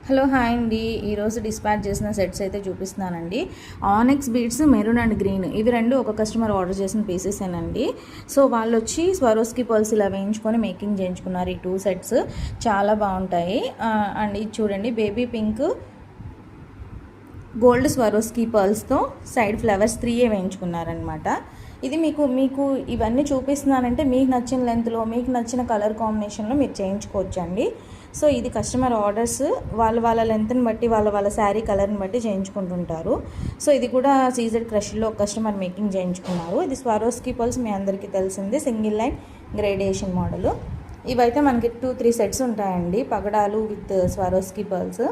Hello hi అండి. ఈరోజు dispatch చేసిన సెట్స్ అయితే చూపిస్తున్నానండి. ఆనెక్స్ బీడ్స్ మెరూన్ అండ్ గ్రీన్ ఇవి రెండు ఒక కస్టమర్ ఆర్డర్ చేసిన పీసెసేనండి. సో వాళ్ళు వచ్చి స్వరోస్కి పర్ల్స్ ఇలా వేయించుకొని మేకింగ్ చేయించుకున్నారు. ఈ 2 సెట్స్ చాలా బాగుంటాయి. అండ్ ఇది చూడండి, బేబీ పింక్ గోల్డ్ స్వరోస్కి పర్ల్స్తో సైడ్ ఫ్లవర్స్ 3 వేయించుకున్నారనమాట. ఇది మీకు ఇవన్నీ చూపిస్తున్నానంటే మీకు నచ్చిన లెంత్లో మీకు నచ్చిన కలర్ కాంబినేషన్లో మీరు చేయించుకోవచ్చండి. సో ఇది కస్టమర్ ఆర్డర్స్ వాళ్ళ లెంత్ని బట్టి వాళ్ళ శారీ కలర్ని బట్టి చేయించుకుంటుంటారు. సో ఇది కూడా సీజెడ్ క్రష్లో కస్టమర్ మేకింగ్ చేయించుకున్నారు. ఇది స్వరోస్కి పర్ల్స్ మీ అందరికీ తెలిసిందే, సింగిల్ లైన్ గ్రేడేషన్ మోడల్. ఇవైతే మనకి 2-3 సెట్స్ ఉంటాయండి, పగడాలు విత్ స్వరోస్కి పర్ల్స్.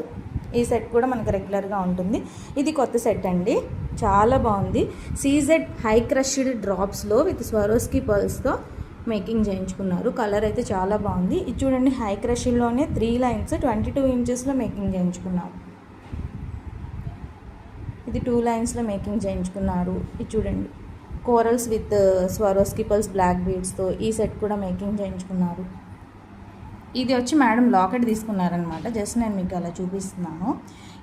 ఈ సెట్ కూడా మనకు రెగ్యులర్గా ఉంటుంది. ఇది కొత్త సెట్ అండి, చాలా బాగుంది. సీజెడ్ హై క్రష్డ్ డ్రాప్స్లో విత్ స్వరోస్కి పర్ల్స్తో మేకింగ్ చేయించుకున్నారు. కలర్ అయితే చాలా బాగుంది. ఇది చూడండి, హై క్రష్లోనే 3 లైన్స్ 22 ఇంచెస్లో మేకింగ్ చేయించుకున్నారు. ఇది 2 లైన్స్లో మేకింగ్ చేయించుకున్నారు. ఇది చూడండి, corals with Swarovski pearls black బీడ్స్తో ఈ సెట్ కూడా మేకింగ్ చేయించుకున్నారు. ఇది వచ్చి మేడం లాకెట్ తీసుకున్నారనమాట. జస్ట్ నేను మీకు అలా చూపిస్తున్నాను.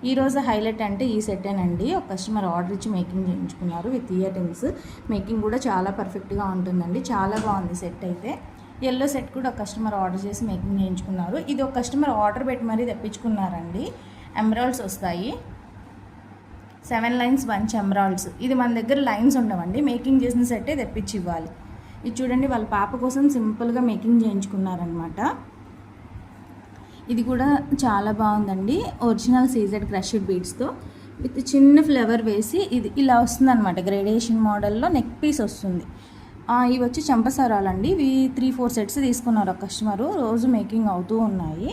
ఈరోజు హైలైట్ అంటే ఈ సెట్టేనండి. ఒక కస్టమర్ ఆర్డర్ ఇచ్చి మేకింగ్ చేయించుకున్నారు విత్ ఇయర్ రింగ్స్. మేకింగ్ కూడా చాలా పర్ఫెక్ట్గా ఉంటుందండి, చాలా బాగుంది సెట్ అయితే. ఎల్లో సెట్ కూడా ఒక కస్టమర్ ఆర్డర్ చేసి మేకింగ్ చేయించుకున్నారు. ఇది ఒక కస్టమర్ ఆర్డర్ పెట్టి మరీ తెప్పించుకున్నారండి. ఎమరాల్డ్స్ వస్తాయి, 7 లైన్స్ బంచ్ ఎమరాల్డ్స్. ఇది మన దగ్గర లైన్స్ ఉండవండి, మేకింగ్ చేసిన సెట్టే తెప్పించి ఇవ్వాలి. ఇది చూడండి, వాళ్ళ పాప కోసం సింపుల్గా మేకింగ్ చేయించుకున్నారనమాట. ఇది కూడా చాలా బాగుందండి. ఒరిజినల్ సీజెడ్ క్రష్డ్ బీడ్స్తో విత్ చిన్న ఫ్లవర్ వేసి ఇది ఇలా వస్తుంది అనమాట. గ్రేడేషన్ మోడల్లో నెక్ పీస్ వస్తుంది. ఇవి వచ్చి చంపసరాలండి. ఇవి 3-4 సెట్స్ తీసుకున్నారు ఒక కస్టమరు. రోజు మేకింగ్ అవుతూ ఉన్నాయి.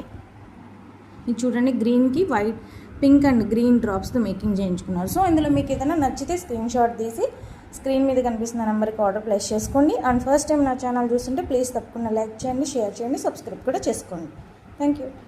ఇది చూడండి, గ్రీన్కి వైట్, పింక్ అండ్ గ్రీన్ డ్రాప్స్తో మేకింగ్ చేయించుకున్నారు. సో ఇందులో మీకు ఏదైనా నచ్చితే స్క్రీన్ షాట్ తీసి స్క్రీన్ మీద కనిపిస్తున్న నెంబర్కి ఆర్డర్ ప్లేస్ చేసుకోండి. అండ్ ఫస్ట్ టైం నా ఛానల్ చూస్తుంటే ప్లీజ్ తప్పకుండా లైక్ చేయండి, షేర్ చేయండి, సబ్స్క్రైబ్ కూడా చేసుకోండి. Thank you.